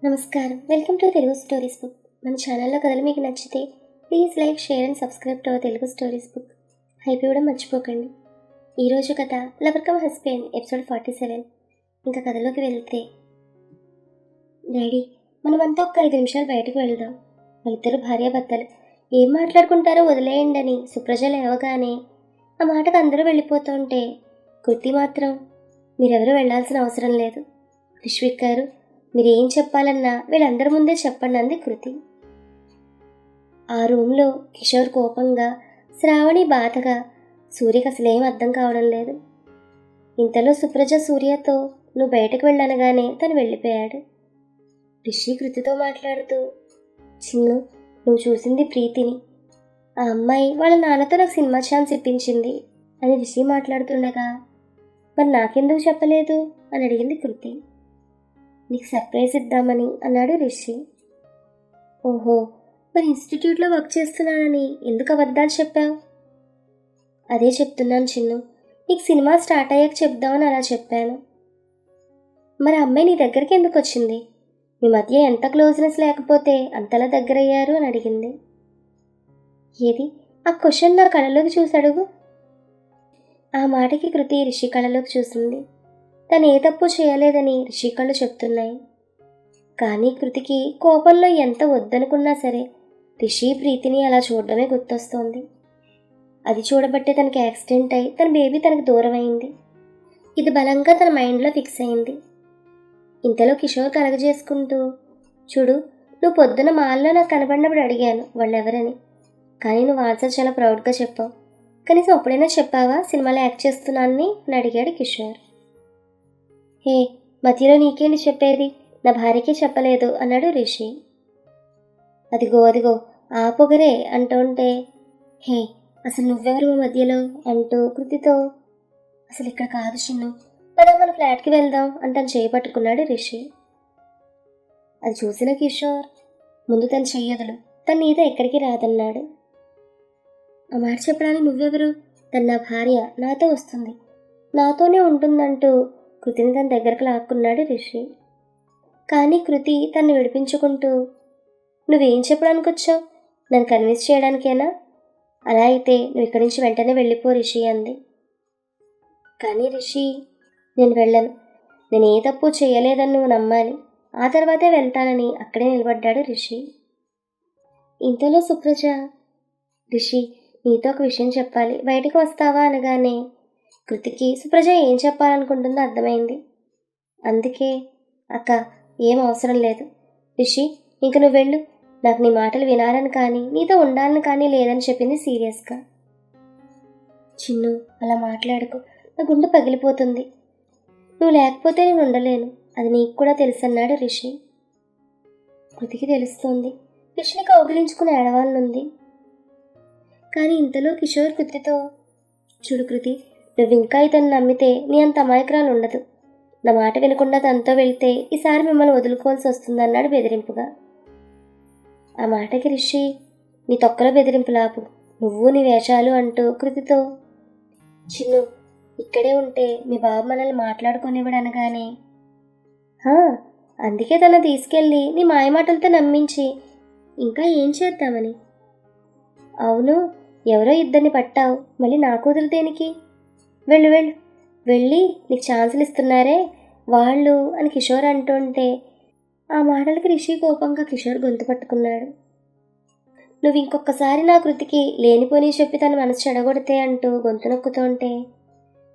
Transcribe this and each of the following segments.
నమస్కారం. Welcome to Telugu stories book. మన ఛానల్లో కథలు మీకు నచ్చితే please like, share and subscribe to our Telugu stories book. Hype ఇవ్వడం మర్చిపోకండి. ఈరోజు కథ లవర్ కమ్ హస్బెండ్ ఎపిసోడ్ 47. ఇంకా కథలోకి వెళ్తే, డాడీ మనమంతా ఒక 5 నిమిషాలు బయటకు వెళ్దాం. వాళ్ళిద్దరు భార్యాభర్తలు ఏం మాట్లాడుకుంటారో వదిలేయండి అని సుప్రజ లేవగానే ఆ మాటకు అందరూ వెళ్ళిపోతుంటే కృతి మాత్రం మీరెవరూ వెళ్లాల్సిన అవసరం లేదు, రిష్విక్ గారు మీరేం చెప్పాలన్నా వీళ్ళందరి ముందే చెప్పండి అంది కృతి. ఆ రూమ్లో కిషోర్ కోపంగా, శ్రావణి బాధగా, సూర్యకి అసలేం అర్థం కావడం లేదు. ఇంతలో సుప్రజ సూర్యతో నువ్వు బయటకు వెళ్ళనగానే తను వెళ్ళిపోయాడు. రిషి కృతితో మాట్లాడుతూ, చిన్ను నువ్వు చూసింది ప్రీతిని, ఆ అమ్మాయి వాళ్ళ నాన్నతో నాకు సినిమా ఛాన్స్ ఇప్పించింది అని రిషి మాట్లాడుతుండగా, మరి నాకెందుకు చెప్పలేదు అని అడిగింది కృతి. నీకు సర్ప్రైజ్ ఇద్దామని అన్నాడు రిషి. ఓహో, మరి ఇన్స్టిట్యూట్లో వర్క్ చేస్తున్నానని ఎందుకు అబద్ధాలు చెప్పావు? అదే చెప్తున్నాను చిన్ను, నీకు సినిమా స్టార్ట్ అయ్యాక చెప్దామని అలా చెప్పాను. మరి అమ్మాయి నీ దగ్గరికి ఎందుకు వచ్చింది? మీ మధ్య ఎంత క్లోజ్నెస్ లేకపోతే అంతలా దగ్గరయ్యారు అని అడిగింది. ఏది ఆ క్వశ్చన్ నా కళ్ళలోకి చూసి అడుగు. ఆ మాటకి కృతి రిషి కళ్ళలోకి చూసింది. తను ఏ తప్పు చేయలేదని రిషి కళ్ళు చెప్తున్నాయి. కానీ కృతికి కోపంలో ఎంత వద్దనుకున్నా సరే రిషి ప్రీతిని అలా చూడడమే గుర్తొస్తోంది. అది చూడబట్టే తనకి యాక్సిడెంట్ అయి తన బేబీ తనకు దూరం అయింది. ఇది బలంగా తన మైండ్లో ఫిక్స్ అయింది. ఇంతలో కిషోర్ కలగజేసుకుంటూ, చూడు నువ్వు పొద్దున మాల్లో నాకు కనబడినప్పుడు అడిగాను వాళ్ళెవరని, కానీ నువ్వు ఆన్సర్ చాలా ప్రౌడ్గా చెప్పావు. కనీసం అప్పుడైనా చెప్పావా సినిమాలో యాక్ట్ చేస్తున్నానని అని అడిగాడు కిషోర్. హే మధ్యలో నీకేంటి చెప్పేది, నా భార్యకే చెప్పలేదు అన్నాడు రిషి. అదిగో అదిగో ఆ పొగరే అంటుంటే, హే అసలు నువ్వెవరు మధ్యలో అంటూ కృతితో, అసలు ఇక్కడ కాదు చిన్ను, పద మన ఫ్లాట్కి వెళ్దాం అని తను చేపట్టుకున్నాడు రిషి. అది చూసిన కిషోర్, ముందు తను చెయ్యదులు, తను నీతో ఎక్కడికి రాదన్నాడు. ఆ మాట చెప్పడానికి నువ్వెవరు? తను నా భార్య, నాతో వస్తుంది, నాతోనే ఉంటుందంటూ కృతిని తన దగ్గరకు లాక్కున్నాడు రిషి. కానీ కృతి తన్ని విడిపించుకుంటూ, నువ్వేం చెప్పడానికి వచ్చావు, నన్ను కన్విన్స్ చేయడానికేనా? అలా అయితే నువ్వు ఇక్కడి నుంచి వెంటనే వెళ్ళిపో రిషి అంది. కానీ రిషి, నేను వెళ్ళను, నేను ఏ తప్పు చేయలేదని నువ్వు నమ్మాలి, ఆ తర్వాతే వెళ్తానని అక్కడే నిలబడ్డాడు రిషి. ఇంతలో సుప్రజ, రిషి నీతో ఒక విషయం చెప్పాలి, బయటికి వస్తావా అనగానే కృతికి సుప్రజ ఏం చెప్పాలనుకుంటుందో అర్థమైంది. అందుకే, అక్క ఏం అవసరం లేదు రిషి, ఇంక నువ్వు వెళ్ళు, నాకు నీ మాటలు వినాలని కానీ నీతో ఉండాలని కానీ లేదని చెప్పింది సీరియస్గా. చిన్ను అలా మాట్లాడుకో, నా గుండె పగిలిపోతుంది, నువ్వు లేకపోతే నేను ఉండలేను, అది నీకు కూడా తెలుసన్నాడు రిషి. కృతికి తెలుస్తోంది రిషిని కౌగిలించుకుని ఏడవాలనుంది. కానీ ఇంతలో కిషోర్ కృతితో, చూడు కృతి, నువ్వు ఇంకా ఇతను నమ్మితే నీ అంత అమాయకురాలు ఉండదు, నా మాట వినకుండా తనతో వెళ్తే ఈసారి మిమ్మల్ని వదులుకోవాల్సి వస్తుందన్నాడు బెదిరింపుగా. ఆ మాటకి రిషి, నీ తొక్కలో బెదిరింపులాపు, నువ్వు నీ వేషాలు అంటూ కృతితో, చిన్ను ఇక్కడే ఉంటే మీ బాబు మనల్ని మాట్లాడుకునేవాడు అనగానే, అందుకే తను తీసుకెళ్ళి నీ మాయమాటలతో నమ్మించి ఇంకా ఏం చేద్దామని. అవును, ఎవరో ఇద్దరిని పట్టావు, మళ్ళీ నా కూతురు దేనికి? వెళ్ళు వెళ్ళు, వెళ్ళి నీకు ఛాన్సులు ఇస్తున్నారే వాళ్ళు అని కిషోర్ అంటుంటే ఆ మాటలకి రిషి కోపంగా కిషోర్ గొంతు పట్టుకున్నాడు. నువ్వు ఇంకొకసారి నా కృతికి లేనిపోని చెప్పి తన మనసు చెడగొడితే అంటూ గొంతు నొక్కుతుంటే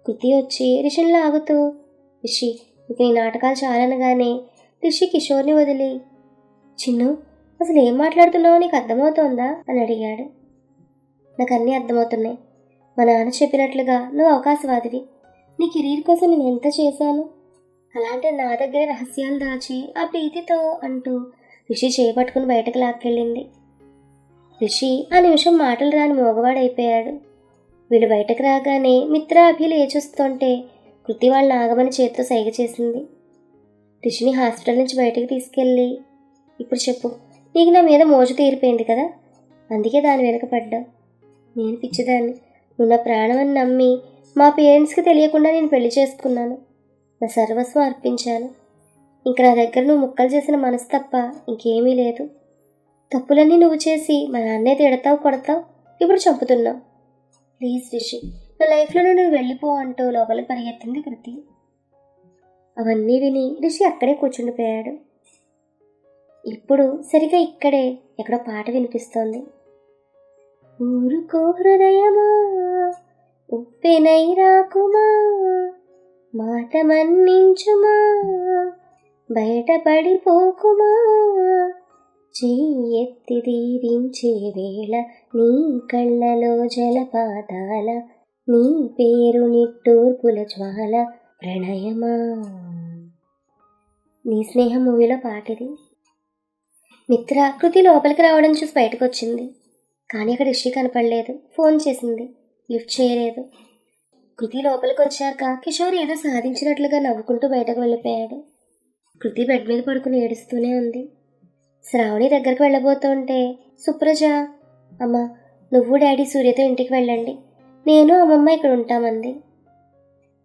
కృతి వచ్చి రిషిని లాగుతూ, రిషి ఇక ఈ నాటకాలు చాలనగానే రిషి కిషోర్ని వదిలి, చిన్ను అసలు ఏం మాట్లాడుతున్నావో నీకు అర్థమవుతోందా అని అడిగాడు. నాకు అన్నీ అర్థమవుతున్నాయి, మా నాన్న చెప్పినట్లుగా నువ్వు అవకాశవాదివి, నీ కెరీర్ కోసం నేను ఎంత చేశాను, అలాంటి నా దగ్గర రహస్యాలు దాచి ఆ ప్రీతితో అంటూ రిషి చేపట్టుకుని బయటకు లాక్కెళ్ళింది. రిషి ఆ నిమిషం మాటలు రాని మోగవాడైపోయాడు. వీళ్ళు బయటకు రాగానే మిత్ర అభి లేచొస్తుంటే కృతి వాళ్ళని ఆగమని చేతితో సైగ చేసింది. రిషిని హాస్పిటల్ నుంచి బయటకు తీసుకెళ్ళి, ఇప్పుడు చెప్పు, నీకు నా మీద మోజు తీరిపోయింది కదా, అందుకే దాని వెనక పడ్డా. నేను పిచ్చిదాన్ని, నువ్వు నా ప్రాణం అని నమ్మి మా పేరెంట్స్కి తెలియకుండా నేను పెళ్లి చేసుకున్నాను, నా సర్వస్వం అర్పించాను, ఇంక నా దగ్గర నువ్వు ముక్కలు చేసిన మనసు తప్ప ఇంకేమీ లేదు. తప్పులన్నీ నువ్వు చేసి మా నాన్నే తిడతావు, కొడతావు, ఇప్పుడు చంపుతున్నావు. ప్లీజ్ రిషి, నా లైఫ్లో నువ్వు వెళ్ళిపో అంటూ లోపలికి పరిగెత్తింది కృతి. అవన్నీ విని రిషి అక్కడే కూర్చుండిపోయాడు. ఇప్పుడు సరిగా ఇక్కడే ఎక్కడో పాట వినిపిస్తోంది. ఊరుకో హృదయమా, ఉప్పెనై రాకుమా, మాట మన్నించుమా, బయటపడిపోకుమా, చెయ్యెత్తి దీవించే వేళ నీ కళ్ళలో జలపాతాల, నీ పేరు నిట్టూర్పుల జ్వాల ప్రణయమా. నీ స్నేహం మూవీలో పాటిది. మిత్ర కృతి లోపలికి రావడం చూసి బయటకు వచ్చింది. కానీ అక్కడ రిషి కనపడలేదు. ఫోన్ చేసింది, లిఫ్ట్ చేయలేదు. కృతి లోపలికి వచ్చాక కిషోర్ ఏదో సాధించినట్లుగా నవ్వుకుంటూ బయటకు వెళ్ళిపోయాడు. కృతి బెడ్ మీద పడుకుని ఏడుస్తూనే ఉంది. శ్రావణి దగ్గరకు వెళ్ళబోతుంటే సుప్రజ, అమ్మ నువ్వు డాడీ సూర్యతో ఇంటికి వెళ్ళండి, నేను అమ్మమ్మ ఇక్కడ ఉంటామంది.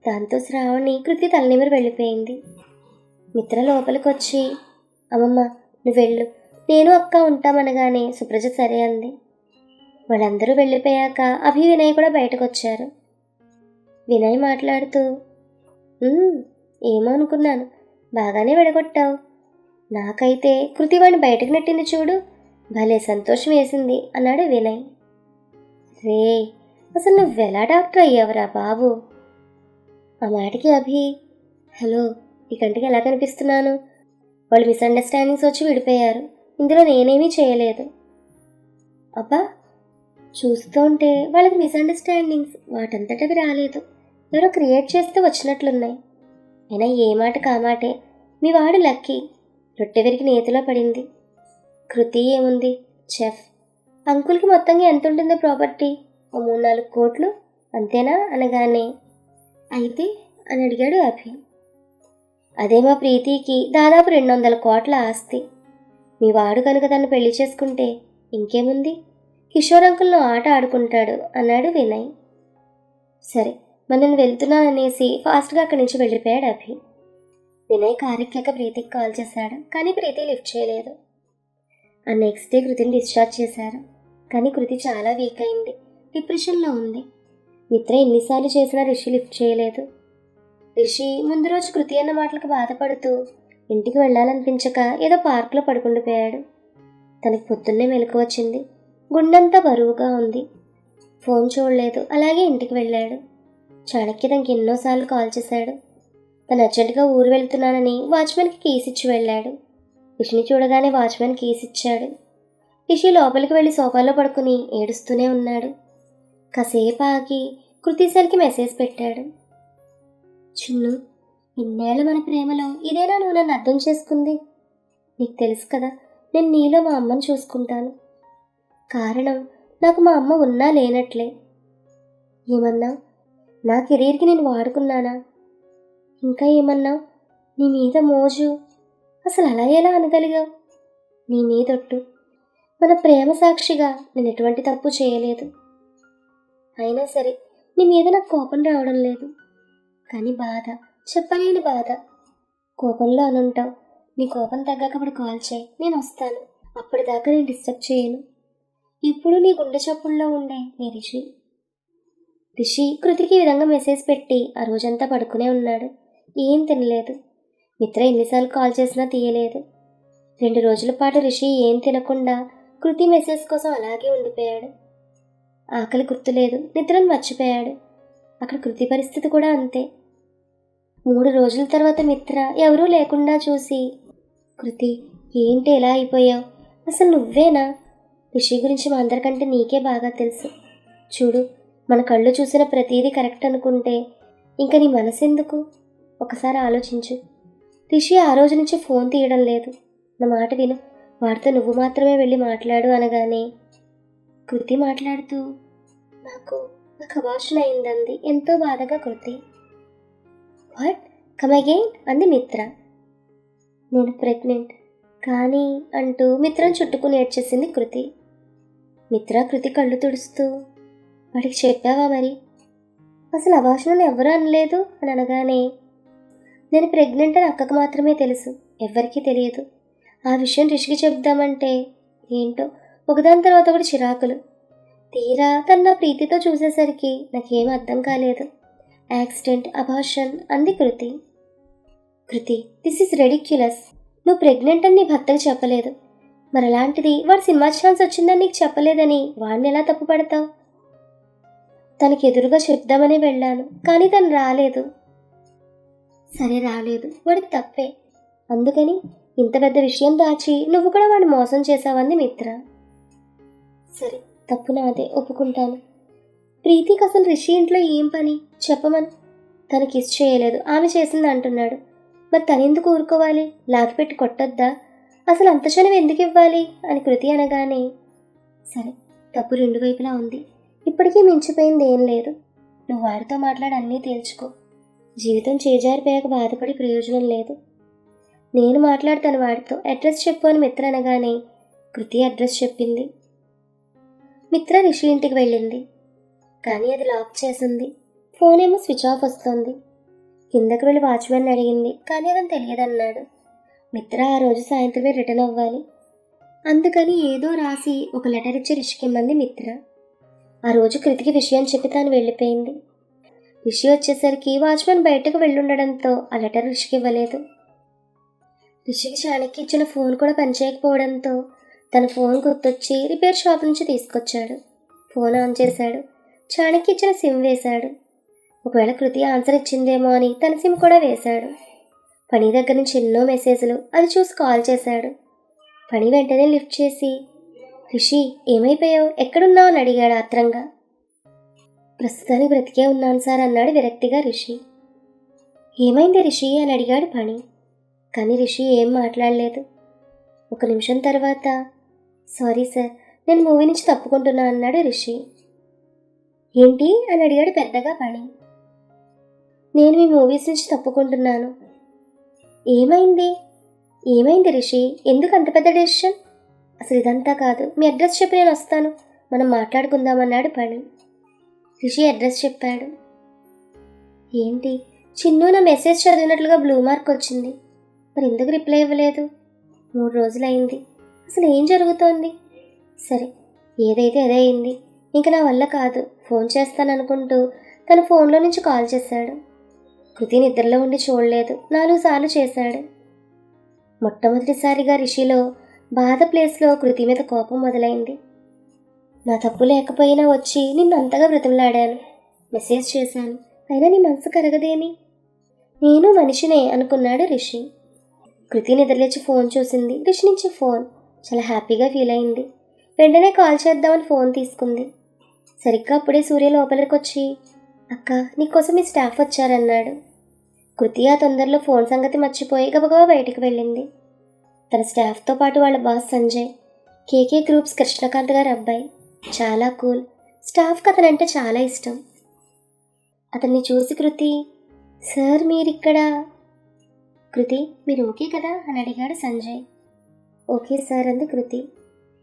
దాంతో శ్రావణి కృతి తలనిమిరి వెళ్ళిపోయింది. మిత్ర లోపలికి వచ్చి, అమ్మమ్మ నువ్వు వెళ్ళు, నేను అక్క ఉంటామనగానే సుప్రజ సరే అంది. వాళ్ళందరూ వెళ్ళిపోయాక అభి, వినయ్ కూడా బయటకు వచ్చారు. వినయ్ మాట్లాడుతూ, ఏమో అనుకున్నాను, బాగానే విడగొట్టావు. నాకైతే కృతి వాడిని బయటకు నెట్టింది చూడు, భలే సంతోషం వేసింది అన్నాడు వినయ్. రే, అసలు నువ్వెలా డాక్టర్ అయ్యావురా బాబు. ఆ మాటకి అభి, హలో ఈ కంటికి ఎలా కనిపిస్తున్నాను? వాళ్ళు మిస్అండర్స్టాండింగ్స్ వచ్చి విడిపోయారు, ఇందులో నేనేమీ చేయలేదు. అబ్బా, చూస్తుంటే వాళ్ళకి మిస్అండర్స్టాండింగ్స్ వాటంతటవి రాలేదు, ఎవరో క్రియేట్ చేస్తే వచ్చినట్లున్నాయి. అయినా ఏ మాట కామాటే, మీ వాడు లక్కీ, రొట్టె విరిగి నేతిలో పడింది. కృతి ఏముంది, చెఫ్. అంకుల్కి మొత్తంగా ఎంత ఉంటుందో ప్రాపర్టీ? ఓ 3-4 కోట్లు అంతేనా అనగానే, అయితే అని అడిగాడు అభి. అదే మా ప్రీతికి దాదాపు 200 కోట్ల ఆస్తి. మీ వాడు కనుక తను పెళ్లి చేసుకుంటే ఇంకేముంది, కిషోర్ అంకుల్ను ఆట ఆడుకుంటాడు అన్నాడు వినయ్. సరే మరి నేను వెళ్తున్నాననేసి ఫాస్ట్గా అక్కడి నుంచి వెళ్ళిపోయాడు అభి. వినయ్ కారెక్కాక ప్రీతికి కాల్ చేశాడు, కానీ ప్రీతి లిఫ్ట్ చేయలేదు. ఆ నెక్స్ట్ డే కృతిని డిశ్చార్జ్ చేశారు. కానీ కృతి చాలా వీక్ అయింది, డిప్రెషన్లో ఉంది. మిత్ర ఎన్నిసార్లు చేసినా రిషి లిఫ్ట్ చేయలేదు. రిషి ముందు రోజు కృతి అన్న మాటలకు బాధపడుతూ ఇంటికి వెళ్ళాలనిపించక ఏదో పార్క్లో పడుకుండిపోయాడు. తనకి పొద్దున్నే మెలకు వచ్చింది, గుండెంతా బరువుగా ఉంది. ఫోన్ చూడలేదు, అలాగే ఇంటికి వెళ్ళాడు. చాణక్య తనకి ఎన్నోసార్లు కాల్ చేశాడు. తను అర్జెంటుగా ఊరు వెళ్తున్నానని వాచ్మెన్కి కీస్ ఇచ్చి వెళ్ళాడు. రిషిని చూడగానే వాచ్మెన్ కీస్ ఇచ్చాడు. రిషి లోపలికి వెళ్ళి సోఫాలో పడుకుని ఏడుస్తూనే ఉన్నాడు. కాసేపు ఆగి కృతిశాలికి మెసేజ్ పెట్టాడు. చిన్ను, ఇన్నేళ్ళ మన ప్రేమలో ఇదేనా నువ్వు నన్ను అర్థం చేసుకుంది? నీకు తెలుసు కదా, నేను నీలో మా అమ్మని చూసుకుంటాను. కారణం నాకు మా అమ్మ ఉన్నా లేనట్లే. ఏమన్నా నా కెరీర్కి నేను వాడుకున్నానా? ఇంకా ఏమన్నావు? నీ మీద మోజు, అసలు అలా ఎలా అనగలిగావు? నీ మీదొట్టు, మన ప్రేమ సాక్షిగా నేను ఎటువంటి తప్పు చేయలేదు. అయినా సరే నీ మీద నాకు కోపం రావడం లేదు, కానీ బాధ, చెప్పలేని బాధ. కోపంలో అనుంటావు, నీ కోపం తగ్గాక అప్పుడు కాల్ చేయి, నేను వస్తాను. అప్పటిదాకా నేను డిస్టర్బ్ చేయను. ఇప్పుడు నీ గుండె చప్పుల్లో ఉండే నీ రిషి. రిషి కృతికి ఈ విధంగా మెసేజ్ పెట్టి ఆ రోజంతా పడుకునే ఉన్నాడు. ఏం తినలేదు. మిత్ర ఎన్నిసార్లు కాల్ చేసినా తీయలేదు. 2 రోజుల పాటు రిషి ఏం తినకుండా కృతి మెసేజ్ కోసం అలాగే ఉండిపోయాడు. ఆకలి గుర్తులేదు, నిద్రను మర్చిపోయాడు. అక్కడ కృతి పరిస్థితి కూడా అంతే. 3 రోజుల తర్వాత మిత్ర ఎవరూ లేకుండా చూసి, కృతి ఏంటి ఎలా అయిపోయావు, అసలు నువ్వేనా? రిషి గురించి మా అందరికంటే నీకే బాగా తెలుసు. చూడు, మన కళ్ళు చూసిన ప్రతీదీ కరెక్ట్ అనుకుంటే ఇంకా నీ మనసెందుకు? ఒకసారి ఆలోచించు. రిషి ఆ రోజు నుంచి ఫోన్ తీయడం లేదు. నా మాట విను, వాడితో నువ్వు మాత్రమే వెళ్ళి మాట్లాడు అనగానే కృతి మాట్లాడుతూ, నాకు అబార్షన్ అయిందంది ఎంతో బాధగా కృతి. వాట్, కమ్ అగైన్ అంది మిత్ర. నేను ప్రెగ్నెంట్ కానీ అంటూ మిత్రను చుట్టుకుని ఏడ్చేసింది కృతి. మిత్ర కృతి కళ్ళు తుడుస్తూ, వాడికి చెప్పావా మరి? అసలు అబార్షన్ ఎవరూ అనలేదు అని అనగానే, నేను ప్రెగ్నెంట్ అని అక్కకు మాత్రమే తెలుసు, ఎవ్వరికీ తెలియదు. ఆ విషయం రిషికి చెప్దామంటే ఏంటో ఒకదాని తర్వాత ఒకటి చిరాకులు. తీరా తన ప్రీతితో చూసేసరికి నాకేం అర్థం కాలేదు. యాక్సిడెంట్, అబార్షన్ అంది కృతి. కృతి, దిస్ ఈస్ రెడిక్యులస్. నువ్వు ప్రెగ్నెంట్ అని నీ భర్తకు చెప్పలేదు. మరి అలాంటిది వాడు సినిమా ఛాన్స్ వచ్చిందని నీకు చెప్పలేదని వాడిని ఎలా తప్పు పడతావు? తనకి ఎదురుగా చెప్దామని వెళ్ళాను, కానీ తను రాలేదు. సరే రాలేదు, వాడికి తప్పే. అందుకని ఇంత పెద్ద విషయం దాచి నువ్వు కూడా వాడిని మోసం చేశావంది మిత్ర. సరే, తప్పు నాదే, ఒప్పుకుంటాను. ప్రీతికి అసలు రిషి ఇంట్లో ఏం పని చెప్పమని. తను కిస్ చేయలేదు, ఆమె చేసింది అంటున్నాడు. మరి తనెందుకు ఊరుకోవాలి? లాగిపెట్టి కొట్టొద్దా? అసలు అంత క్షణం ఎందుకు ఇవ్వాలి అని కృతి అనగానే, సరే, తప్పు రెండు వైపులా ఉంది. ఇప్పటికీ మించిపోయింది ఏం లేదు. నువ్వు వాడితో మాట్లాడి అన్నీ తేల్చుకో. జీవితం చేజారిపోయాక బాధపడి ప్రయోజనం లేదు. నేను మాట్లాడతాను వాడితో, అడ్రస్ చెప్పు అని మిత్ర అనగానే కృతి అడ్రస్ చెప్పింది. మిత్ర రిషి ఇంటికి వెళ్ళింది, కానీ అది లాక్ చేసింది. ఫోన్ ఏమో స్విచ్ ఆఫ్ వస్తుంది. కిందకు వెళ్ళి వాచ్మెన్ అడిగింది, కానీ అతను తెలియదన్నాడు. మిత్ర ఆ రోజు సాయంత్రమే రిటర్న్ అవ్వాలి. అందుకని ఏదో రాసి ఒక లెటర్ ఇచ్చి రిషికిమ్మంది మిత్ర. ఆ రోజు కృతికి విషయం చెప్పి తాను వెళ్ళిపోయింది. రిషి వచ్చేసరికి వాచ్మెన్ బయటకు వెళ్ళుండడంతో ఆ లెటర్ రిషికి ఇవ్వలేదు. రిషికి చాణక్య ఇచ్చిన ఫోన్ కూడా పనిచేయకపోవడంతో తన ఫోన్ గుర్తొచ్చి రిపేర్ షాప్ నుంచి తీసుకొచ్చాడు. ఫోన్ ఆన్ చేశాడు. చాణక్య ఇచ్చిన సిమ్ వేశాడు. ఒకవేళ కృతి ఆన్సర్ ఇచ్చిందేమో అని తన సిమ్ కూడా వేశాడు. పని దగ్గర నుంచి ఎన్నో మెసేజ్లు, అది చూసి కాల్ చేశాడు. పని వెంటనే లిఫ్ట్ చేసి, రిషి ఏమైపోయావు, ఎక్కడున్నావు అని అడిగాడు ఆత్రంగా. ప్రస్తుతానికి బ్రతికే ఉన్నాను సార్ అన్నాడు విరక్తిగా రిషి. ఏమైంది రిషి అని అడిగాడు పని. కానీ రిషి ఏం మాట్లాడలేదు. ఒక నిమిషం తర్వాత, సారీ సార్, నేను మూవీ నుంచి తప్పుకుంటున్నా అన్నాడు రిషి. ఏంటి అని అడిగాడు పెద్దగా పని. నేను మీ మూవీస్ నుంచి తప్పుకుంటున్నాను. ఏమైంది? ఏమైంది రిషి, ఎందుకు అంత పెద్ద డెసిషన్? అసలు ఇదంతా కాదు, మీ అడ్రస్ చెప్పి నేను వస్తాను, మనం మాట్లాడుకుందామన్నాడు పని. రిషి అడ్రస్ చెప్పాడు. ఏంటి, చిన్ను నా మెసేజ్ చదివినట్లుగా బ్లూ మార్క్ వచ్చింది. మరి ఎందుకు రిప్లై ఇవ్వలేదు? 3 రోజులైంది. అసలు ఏం జరుగుతోంది? సరే, ఏదైతే అదే అయింది, ఇంక నా వల్ల కాదు, ఫోన్ చేస్తాననుకుంటూ తన ఫోన్లో నుంచి కాల్ చేశాడు. కృతి నిద్రలో ఉండి చూడలేదు, 4 సార్లు చేశాడు. మొట్టమొదటిసారిగా రిషిలో బాధ ప్లేస్లో కృతి మీద కోపం మొదలైంది. నా తప్పు లేకపోయినా వచ్చి నిన్ను అంతగా బ్రతిమలాడాను, మెసేజ్ చేశాను, అయినా నీ మనసు కరగదేమి? నేను మనిషినే అనుకున్నాడు రిషి. కృతి నిద్రలేచి ఫోన్ చూసింది. రిషి నుంచి ఫోన్. చాలా హ్యాపీగా ఫీల్ అయింది. వెంటనే కాల్ చేద్దామని ఫోన్ తీసుకుంది. సరిగ్గా అప్పుడే సూర్య లోపలికి వచ్చి, అక్క, నీకోసం మీ స్టాఫ్ వచ్చారన్నాడు. కృతి ఆ తొందరలో ఫోన్ సంగతి మర్చిపోయి గబగబా బయటికి వెళ్ళింది. తన స్టాఫ్తో పాటు వాళ్ళ బాస్ సంజయ్, కేకే గ్రూప్స్ కృష్ణకాంత్ గారి అబ్బాయి, చాలా కూల్. స్టాఫ్కి అతనంటే చాలా ఇష్టం. అతన్ని చూసి కృతి, సార్ మీరిక్కడ? కృతి, మీరు ఓకే కదా అని అడిగాడు సంజయ్. ఓకే సార్ అంది కృతి.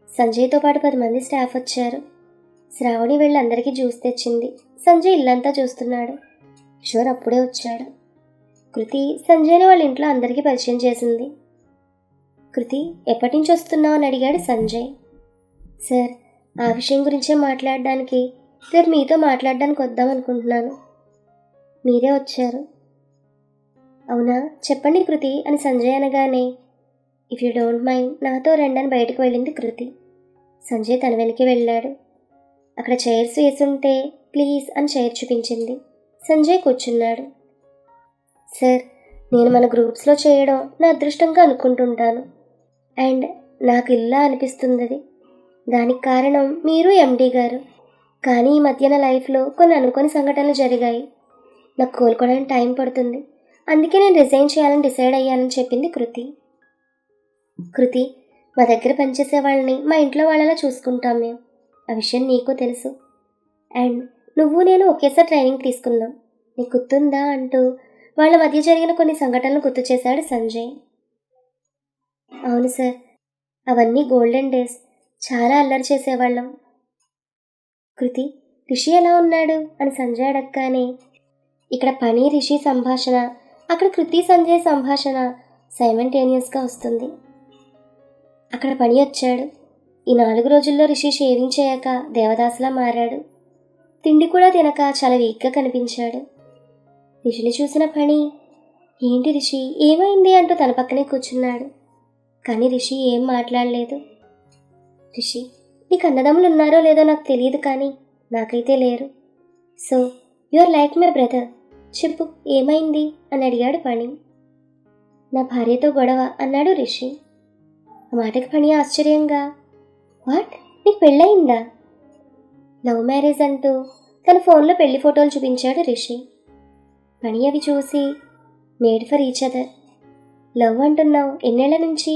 సంజయ్తో పాటు 10 మంది స్టాఫ్ వచ్చారు. శ్రావణి వెళ్ళి అందరికీ జ్యూస్ తెచ్చింది. సంజయ్ ఇల్లంతా చూస్తున్నాడు. కిషోర్ అప్పుడే వచ్చాడు. కృతి సంజయ్ని వాళ్ళ ఇంట్లో అందరికీ పరిచయం చేసింది. కృతి, ఎప్పటి నుంచి వస్తున్నావు అని అడిగాడు సంజయ్. సార్, ఆ విషయం గురించే మాట్లాడడానికి రేపు మీతో మాట్లాడడానికి వద్దాం అనుకుంటున్నాను. మీరే వచ్చారు. అవునా, చెప్పండి కృతి అని సంజయ్ అనగానే, ఇఫ్ యూ డోంట్ మైండ్ నాతో రండి అని బయటకు వెళ్ళింది కృతి. సంజయ్ తన వెనక్కి వెళ్ళాడు. అక్కడ చైర్స్ వేసుంటే ప్లీజ్ అని చైర్ చూపించింది. సంజయ్ కూర్చున్నాడు. సార్, నేను మన గ్రూప్స్లో చేయడం నా అదృష్టంగా అనుకుంటుంటాను. అండ్ నాకు ఇలా అనిపిస్తుంది. దానికి కారణం మీరు ఎండి గారు. కానీ ఈ మధ్య నా లైఫ్లో కొన్ని అనుకోని సంఘటనలు జరిగాయి. నాకు కోలుకోవడానికి టైం పడుతుంది. అందుకే నేను రిజైన్ చేయాలని డిసైడ్ అయ్యానని చెప్పింది కృతి. కృతి, మా దగ్గర పనిచేసే వాళ్ళని మా ఇంట్లో వాళ్ళలా చూసుకుంటాం మేము. ఆ విషయం నీకు తెలుసు. అండ్ నువ్వు నేను ఒకేసారి ట్రైనింగ్ తీసుకుందాం, నీకు గుర్తుందా అంటూ వాళ్ళ మధ్య జరిగిన కొన్ని సంఘటనలు గుర్తు చేశాడు సంజయ్. అవును సార్, అవన్నీ గోల్డెన్ డేస్. చాలా అల్లరి చేసేవాళ్ళం. కృతి, రిషి ఎలా ఉన్నాడు అని సంజయ్ అడగగానే, ఇక్కడ పని రిషి సంభాషణ, అక్కడ కృతి సంజయ్ సంభాషణ సైమల్టేనియస్గా వస్తుంది. అక్కడ పని వచ్చాడు. ఈ 4 రోజుల్లో రిషి షేవింగ్ చేయక దేవదాసులా మారాడు. తిండి కూడా తినక చాలా వీక్గా కనిపించాడు. రిషిని చూసిన పని, ఏంటి రిషి ఏమైంది అంటూ తన పక్కనే కూర్చున్నాడు. కానీ రిషి ఏం మాట్లాడలేదు. రిషి, నీకు అన్నదమ్ములు ఉన్నారో లేదో నాకు తెలియదు, కానీ నాకైతే లేరు. So you are like my brother. చెప్పు ఏమైంది అని అడిగాడు పని. నా భార్యతో గొడవ అన్నాడు రిషి. ఆ మాటకి పని ఆశ్చర్యంగా, వాట్, నీకు పెళ్ళయిందా? లవ్ మ్యారేజ్ అంటూ తన ఫోన్లో పెళ్లి ఫోటోలు చూపించాడు రిషి. పని అవి చూసి, made for each other. Love అంటున్నావు, ఎన్నేళ్ల నుంచి?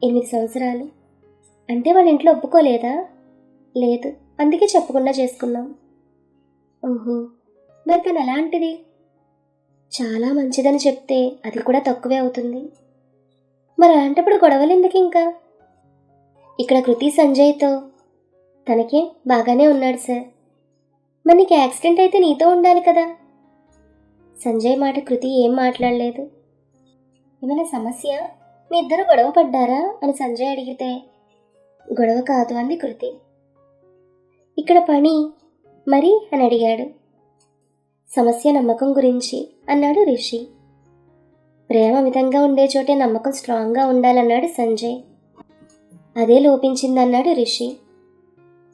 8 సంవత్సరాలు. అంటే వాళ్ళ ఇంట్లో ఒప్పుకోలేదా? లేదు, అందుకే చెప్పకుండా చేసుకున్నాం. ఓహో, మరి తను ఎలాంటిది? చాలా మంచిదని చెప్తే అది కూడా తక్కువే అవుతుంది. మరి అలాంటప్పుడు గొడవలు ఎందుకు ఇంకా? ఇక్కడ కృతి సంజయ్తో తనకే బాగానే ఉన్నాడు సార్. మరి నీకు యాక్సిడెంట్ అయితే నీతో ఉండాలి కదా. సంజయ్ మాట కృతి ఏం మాట్లాడలేదు. ఏమైనా సమస్య? మీ ఇద్దరు గొడవ పడ్డారా అని సంజయ్ అడిగితే, గొడవ కాదు అంది కృతి. ఇక్కడ పని మరి అని అడిగాడు. సమస్య నమ్మకం గురించి అన్నాడు రిషి. ప్రేమ మితంగా ఉండే చోటే నమ్మకం స్ట్రాంగ్గా ఉండాలన్నాడు సంజయ్. అదే లోపించిందన్నాడు రిషి.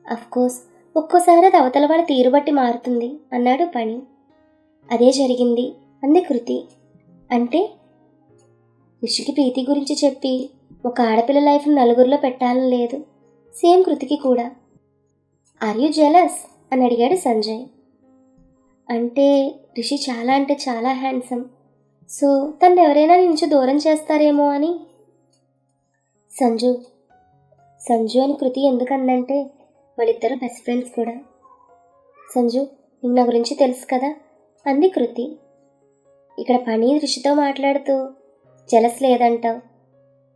అఫ్కోర్స్ ఒక్కోసారి అది అవతల వాళ్ళ తీరు బట్టి మారుతుంది అన్నాడు పని. అదే జరిగింది అంది కృతి. అంటే? రిషికి ప్రీతి గురించి చెప్పి ఒక ఆడపిల్ల లైఫ్ను నలుగురిలో పెట్టాలని లేదు. సేమ్ కృతికి కూడా. ఆర్ యూ జెలస్ అని అడిగాడు సంజయ్. అంటే రిషి చాలా అంటే చాలా హ్యాండ్సమ్. సో తను ఎవరైనా నుంచి దూరం చేస్తారేమో అని. సంజు అని కృతి ఎందుకందంటే వాళ్ళిద్దరు బెస్ట్ ఫ్రెండ్స్ కూడా. సంజు, నీకు నా గురించి తెలుసు కదా అంది కృతి. ఇక్కడ పని రిషితో మాట్లాడుతూ, జలస్ లేదంటావు.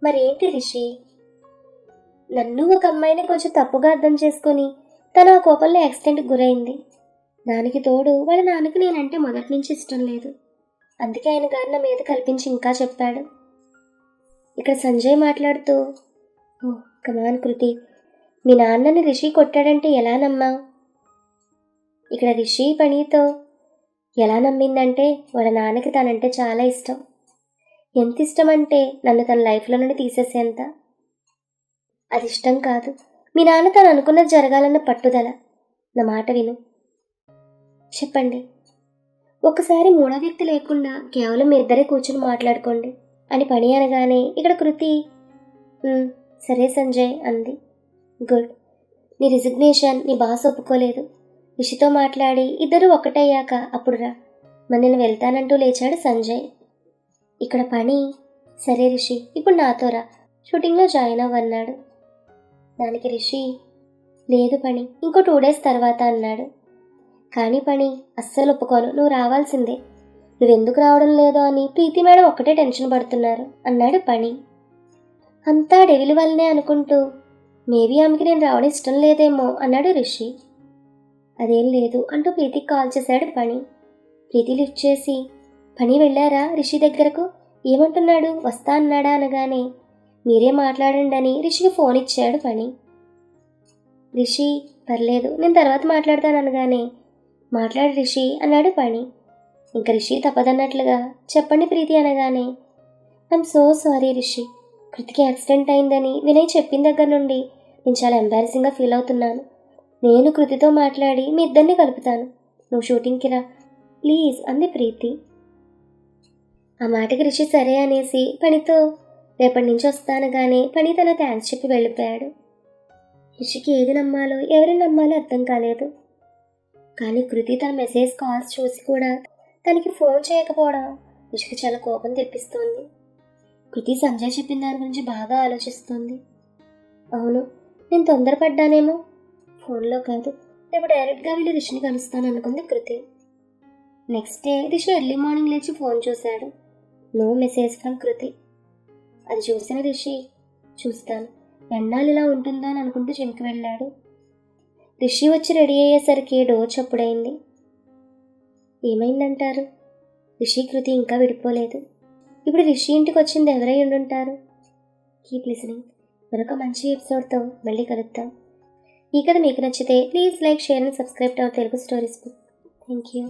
మరేంటి రిషి? నన్ను ఒక అమ్మాయిని కొంచెం తప్పుగా అర్థం చేసుకొని తను ఆ కోపంలో యాక్సిడెంట్కి గురైంది. దానికి తోడు వాళ్ళ నాన్నకి నేనంటే మొదటి నుంచి ఇష్టం లేదు. అందుకే ఆయన గారు నా మీద కల్పించి ఇంకా చెప్పాడు. ఇక్కడ సంజయ్ మాట్లాడుతూ, ఓ కమాన్ కృతి, మీ నాన్నని రిషి కొట్టాడంటే ఎలా నమ్మావు? ఇక్కడ రిషి పనితో ఎలా నమ్మిందంటే వాళ్ళ నాన్నకి తనంటే చాలా ఇష్టం. ఎంత ఇష్టం అంటే నన్ను తన లైఫ్లో నుండి తీసేసేంత. అది ఇష్టం కాదు, మీ నాన్న తను అనుకున్నది జరగాలన్న పట్టుదల. నా మాట విను. చెప్పండి. ఒకసారి మూడో వ్యక్తి లేకుండా కేవలం మీ ఇద్దరే కూర్చుని మాట్లాడుకోండి అని పని అనగానే ఇక్కడ కృతి సరే సంజయ్ అంది. గుడ్. నీ రిజిగ్నేషన్ నీ బాస్ ఒప్పుకోలేదు. రిషితో మాట్లాడి ఇద్దరు ఒకటయ్యాక అప్పుడు రా, మరి నేను వెళ్తానంటూ లేచాడు సంజయ్. ఇక్కడ పని, సరే రిషి ఇప్పుడు నాతో రా, షూటింగ్లో జాయిన్ అవ్వన్నాడు. దానికి రిషి, లేదు పని, ఇంకో 2 days తర్వాత అన్నాడు. కానీ పని, అస్సలు ఒప్పుకోను, నువ్వు రావాల్సిందే. నువ్వెందుకు రావడం లేదో అని ప్రీతి మేడం ఒక్కటే టెన్షన్ పడుతున్నారు అన్నాడు పని. అంతా డెవిల్ వల్లనే అనుకుంటూ, మేబీ ఆమెకి నేను రావడం ఇష్టం లేదేమో అన్నాడు రిషి. అదేం లేదు అంటూ ప్రీతికి కాల్ చేశాడు పని. ప్రీతి లిఫ్ట్ చేసి, పని వెళ్ళారా రిషి దగ్గరకు, ఏమంటున్నాడు, వస్తా అన్నాడా అనగానే, మీరే మాట్లాడండి అని రిషికి ఫోన్ ఇచ్చాడు పని. రిషి, పర్లేదు నేను తర్వాత మాట్లాడతాను అనగానే, మాట్లాడు రిషి అన్నాడు పని. ఇంకా రిషి తప్పదన్నట్లుగా, చెప్పండి ప్రీతి అనగానే, ఐఎమ్ సో సారీ రిషి, కృతికి యాక్సిడెంట్ అయిందని వినయ్ చెప్పిన దగ్గర నుండి నేను చాలా ఎంబారసింగ్గా ఫీల్ అవుతున్నాను. నేను కృతితో మాట్లాడి మీ ఇద్దరిని కలుపుతాను, నువ్వు షూటింగ్కి రా ప్లీజ్ అంది ప్రీతి. ఆ మాటకి రిషి సరే అనేసి పనితో రేపటి నుంచి వస్తాను కానీ పని తన థ్యాంక్స్ చెప్పి వెళ్ళిపోయాడు. రిషికి ఏది నమ్మాలో ఎవరిని నమ్మాలో అర్థం కాలేదు. కానీ కృతి తన మెసేజ్ కాల్స్ చూసి కూడా తనకి ఫోన్ చేయకపోవడం రిషికి చాలా కోపం తెప్పిస్తోంది. కృతి సంజయ్ చెప్పిన దాని గురించి బాగా ఆలోచిస్తుంది. అవును, నేను తొందరపడ్డానేమో, ఫోన్లో కాదు రేపు డైరెక్ట్గా వెళ్ళి రిషిని కలుస్తాను అనుకుంది Kriti. Next day Rishi early morning లేచి ఫోన్ చూశాడు. No message from Kriti. అది చూసిన రిషి, చూస్తాను ఎన్నాళ్ళు ఇలా ఉంటుందో అని అనుకుంటూ జిమ్కి వెళ్ళాడు. రిషి వచ్చి రెడీ అయ్యేసరికి డోర్ చప్పుడైంది. ఏమైందంటారు? రిషి కృతి ఇంకా విడిపోలేదు. ఇప్పుడు రిషి ఇంటికి వచ్చింది ఎవరై ఉండుంటారు? Keep listening. మరొక మంచి ఎపిసోడ్తో మళ్ళీ కలుద్దాం. ఈ కథ మీకు నచ్చితే please like, share and subscribe to our Telugu stories book. Thank you.